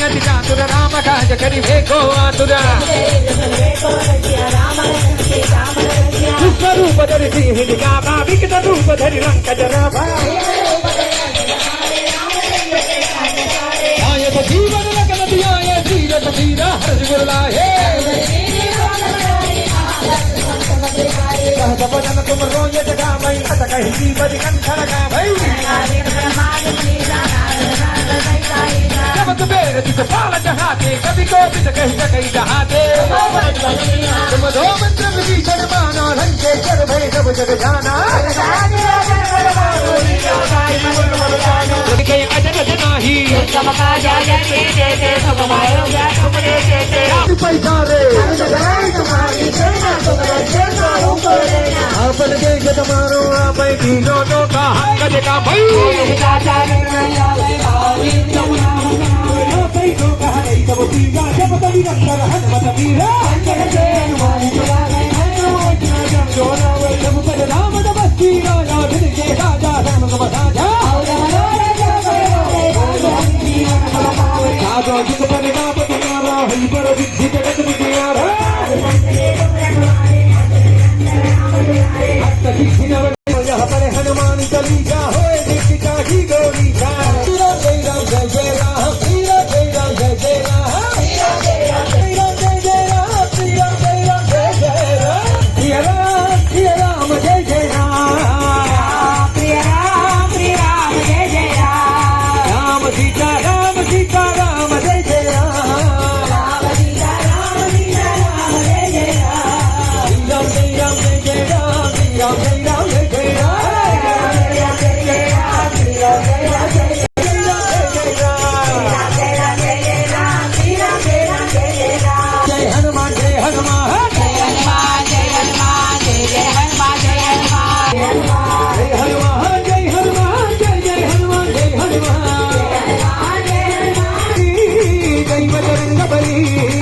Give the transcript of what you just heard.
अति चातुर राम काज करिबे को आतुर स्वरूप धरि सिंह दिगावा विकट रूप धरि लंक जरावा आयत जीवन लगन दियाय धीरज धीरा हर्ष गुरलाहे कहत भजन तुम रोय जगावै अत कहि जीवन कंठन गावै जब कुबेर जित पाल जहाते कवि को बिद कहि सकई जहाते तुम दो मंत्र विभीषण माना लंकेश्वर भय सब जग जाना के अजर जनाही पैसा रे अपन देश तुम्हारो आप दोनों का हक का भाई राम नमस्ती राजा राजा राम राजा राजा जिस पर नाम तुम्हारा हरि पर विधि जगत विद्यारा यहाँ पर हनुमान चालीसा हो दीपिका की गौरी का जय राम जय जय राम श्री राम जय राम जय जय राम श्री राम जय राम जय जय राम श्री राम जय राम जय जय राम प्रिय राम जय जय राम प्रिय राम जय जय राम राम सीता राम जय जय राम राम सीता राम जय जय राम राम जय राम जय जय राम राम जय राम जय जय बजरंग बली